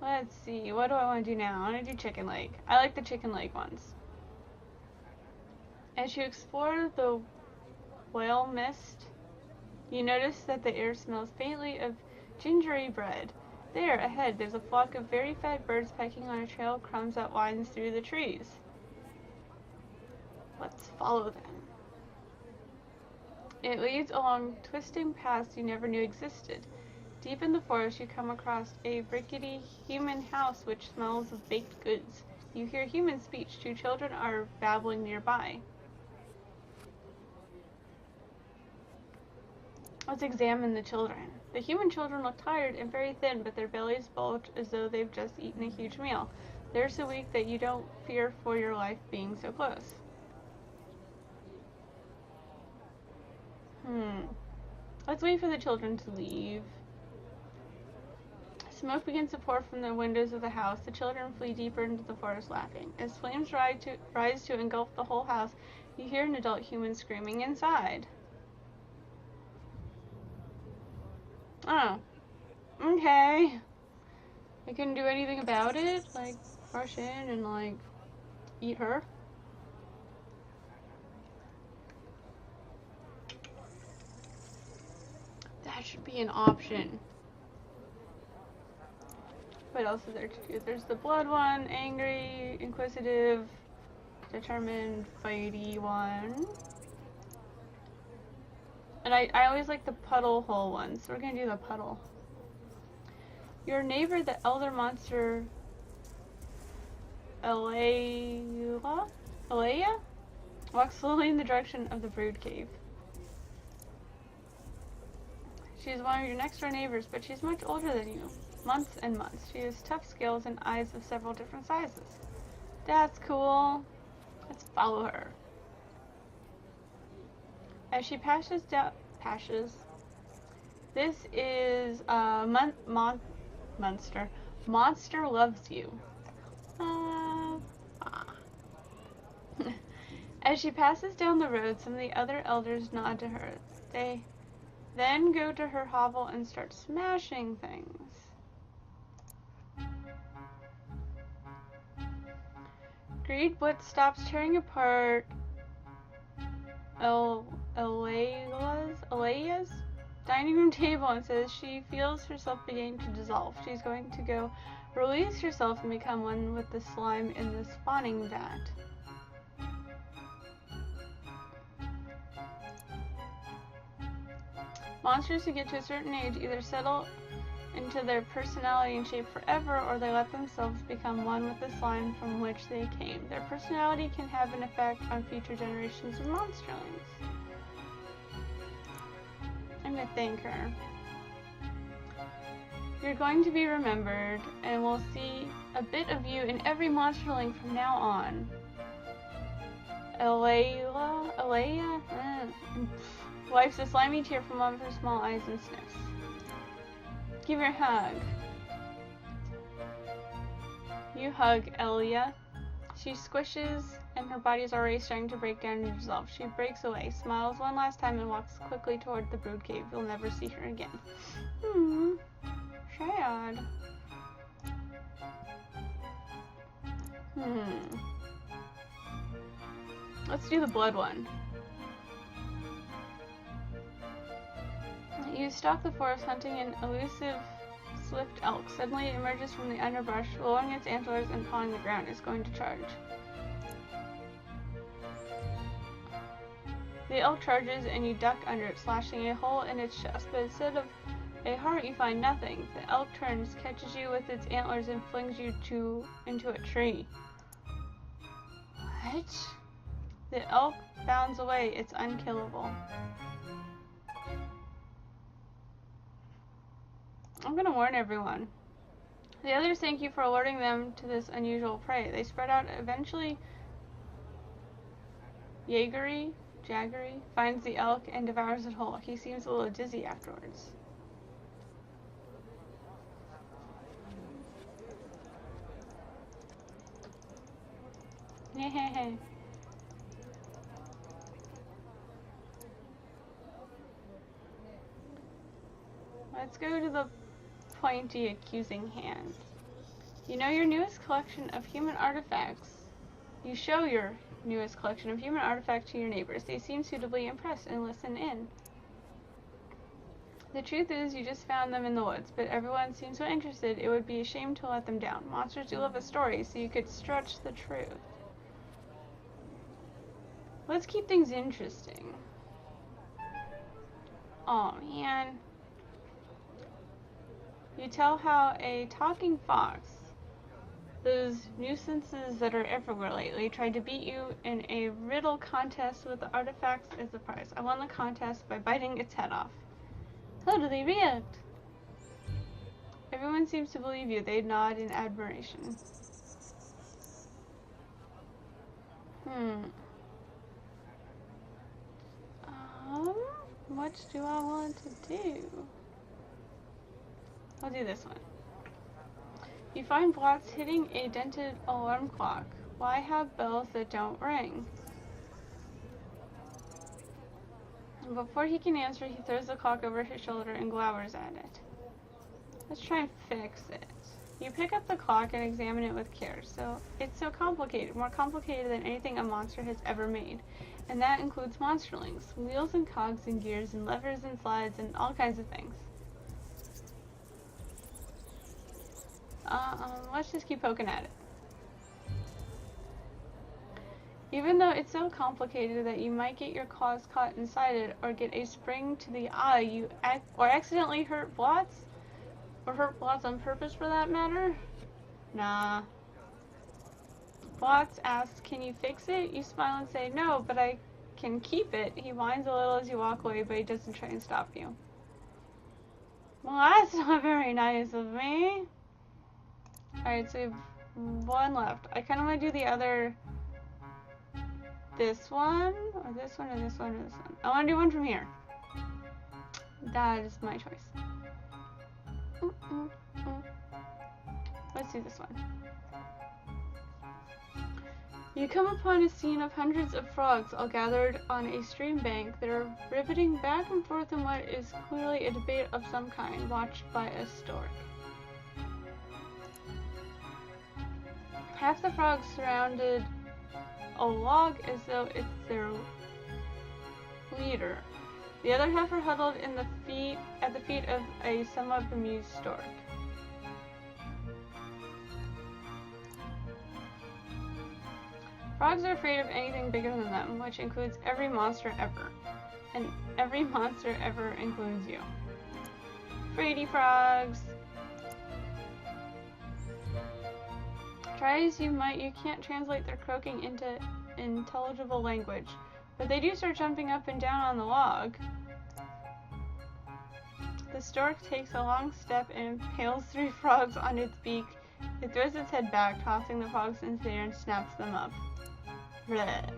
Speaker 1: Let's see, what do I want to do now? I want to do chicken leg. I like the chicken leg ones. As you explore the whale mist, you notice that the air smells faintly of gingery bread. There, ahead, there's a flock of very fat birds pecking on a trail of crumbs that winds through the trees. Let's follow them. It leads along twisting paths you never knew existed. Deep in the forest, you come across a rickety human house which smells of baked goods. You hear human speech. Two children are babbling nearby. Let's examine the children. The human children look tired and very thin, but their bellies bulge as though they've just eaten a huge meal. They're so weak that you don't fear for your life being so close. Let's wait for the children to leave. Smoke begins to pour from the windows of the house. The children flee deeper into the forest laughing. As flames rise to engulf the whole house, you hear an adult human screaming inside. Oh. Okay. I couldn't do anything about it? Like, rush in and, like, eat her? That should be an option. What else is there to do? There's the blood one, angry, inquisitive, determined, fighty one. And I always like the puddle hole one, so we're gonna do the puddle. Your neighbor, the elder monster, Alea, walks slowly in the direction of the brood cave. She's one of your next door neighbors, but she's much older than you. Months and months. She has tough scales and eyes of several different sizes. That's cool. Let's follow her. As she passes down, this is Monster. Monster loves you. As she passes down the road, some of the other elders nod to her. They then go to her hovel and start smashing things. Greed Blitz stops tearing apart Alea's dining room table and says she feels herself beginning to dissolve. She's going to go release herself and become one with the slime in the spawning vat. Monsters who get to a certain age either settle into their personality and shape forever, or they let themselves become one with the slime from which they came. Their personality can have an effect on future generations of monsterlings. I'm gonna thank her. You're going to be remembered, and we'll see a bit of you in every monsterling from now on. Alea wipes a slimy tear from one of her small eyes and sniffs. Give her a hug. You hug Elia. She squishes, and her body is already starting to break down and dissolve. She breaks away, smiles one last time, and walks quickly toward the brood cave. You'll never see her again. Sad. Let's do the blood one. You stalk the forest hunting an elusive swift elk. Suddenly it emerges from the underbrush, lowering its antlers and pawing the ground. It's going to charge. The elk charges and you duck under it, slashing a hole in its chest, but instead of a heart you find nothing. The elk turns, catches you with its antlers, and flings you into a tree. What? The elk bounds away. It's unkillable. I'm gonna warn everyone. The others thank you for alerting them to this unusual prey. They spread out. Eventually, Jaggery finds the elk and devours it whole. He seems a little dizzy afterwards. Hey. Let's go to the pointy accusing hand. You know your newest collection of human artifacts. You show your newest collection of human artifacts to your neighbors. They seem suitably impressed and listen in. The truth is, you just found them in the woods, but everyone seems so interested it would be a shame to let them down. Monsters do love a story, so you could stretch the truth. Let's keep things interesting. Oh man. You tell how a talking fox, those nuisances that are everywhere lately, tried to beat you in a riddle contest with the artifacts as the prize. I won the contest by biting its head off. How do they react? Everyone seems to believe you. They nod in admiration. What do I want to do? I'll do this one. You find Blots hitting a dented alarm clock. Why have bells that don't ring? And before he can answer, he throws the clock over his shoulder and glowers at it. Let's try and fix it. You pick up the clock and examine it with care. So it's so complicated, more complicated than anything a monster has ever made. And that includes monsterlings, wheels and cogs and gears and levers and slides and all kinds of things. Let's just keep poking at it. Even though it's so complicated that you might get your claws caught inside it or get a spring to the eye, or accidentally hurt Blots, or hurt Blots on purpose for that matter? Nah. Blots asks, can you fix it? You smile and say, no, but I can keep it. He whines a little as you walk away, but he doesn't try and stop you. Well, that's not very nice of me. Alright, so we have one left. I kind of want to do the other, this one, or this one, or this one, or this one. I want to do one from here. That is my choice. Let's do this one. You come upon a scene of hundreds of frogs all gathered on a stream bank. They're ribbiting back and forth in what is clearly a debate of some kind, watched by a stork. Half the frogs surrounded a log as though it's their leader. The other half are huddled at the feet of a somewhat bemused stork. Frogs are afraid of anything bigger than them, which includes every monster ever. And every monster ever includes you. Fraidy frogs! Try as you might, you can't translate their croaking into intelligible language. But they do start jumping up and down on the log. The stork takes a long step and impales 3 frogs on its beak. It throws its head back, tossing the frogs into the air and snaps them up. Bleh.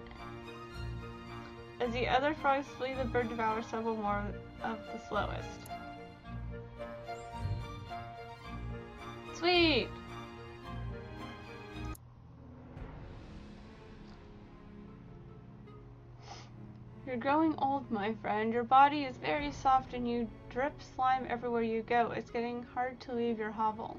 Speaker 1: As the other frogs flee, the bird devours several more of the slowest. Sweet! You're growing old, my friend. Your body is very soft and you drip slime everywhere you go. It's getting hard to leave your hovel.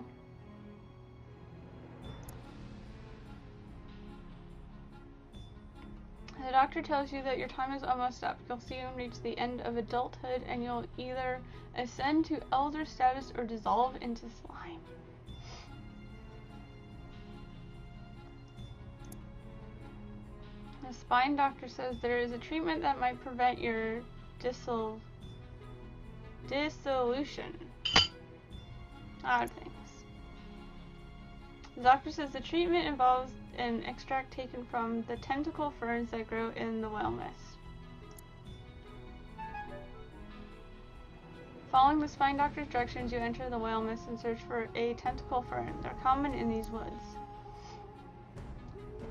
Speaker 1: The doctor tells you that your time is almost up. You'll soon reach the end of adulthood and you'll either ascend to elder status or dissolve into slime. The spine doctor says there is a treatment that might prevent your dissolution. Odd things. The doctor says the treatment involves an extract taken from the tentacle ferns that grow in the whale mist. Following the spine doctor's directions, you enter the whale mist and search for a tentacle fern. They're common in these woods.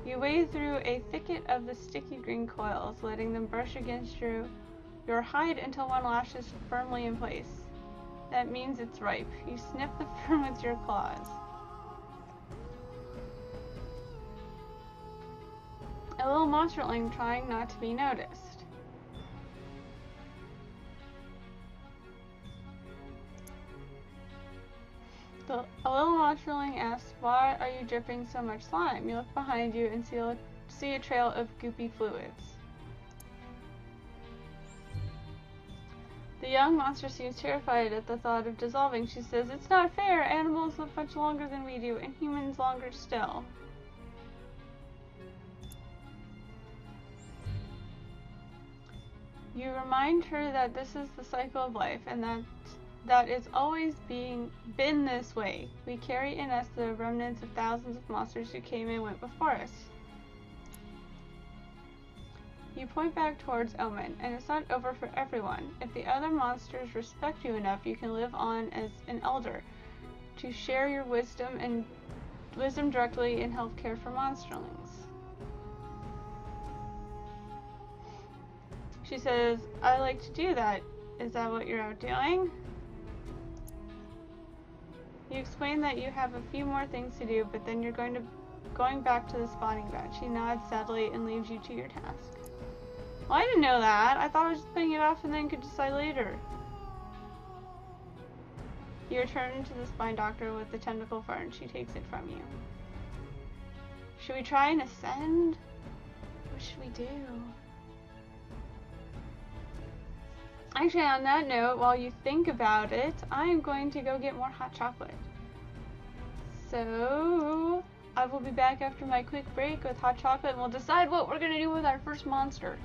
Speaker 1: You wade through a thicket of the sticky green coils, letting them brush against your hide until one lashes firmly in place. That means it's ripe. You snip the fern with your claws. A little monsterling trying not to be noticed. A little monsterling asks, "Why are you dripping so much slime?" You look behind you and see a trail of goopy fluids. The young monster seems terrified at the thought of dissolving. She says, "It's not fair. Animals live much longer than we do, and humans longer still." You remind her that this is the cycle of life, and that it's always been this way. We carry in us the remnants of thousands of monsters who came and went before us. You point back towards Omen, and it's not over for everyone. If the other monsters respect you enough, you can live on as an elder to share your wisdom directly and help care for monsterlings. She says, "I like to do that. Is that what you're out doing?" You explain that you have a few more things to do, but then you're going back to the spawning bed. She nods sadly and leaves you to your task. Well, I didn't know that. I thought I was just putting it off and then could decide later. You return to the spine doctor with the tentacle fern. She takes it from you. Should we try and ascend? What should we do? Actually, on that note, while you think about it, I'm going to go get more hot chocolate. So, I will be back after my quick break with hot chocolate and we'll decide what we're going to do with our first monster.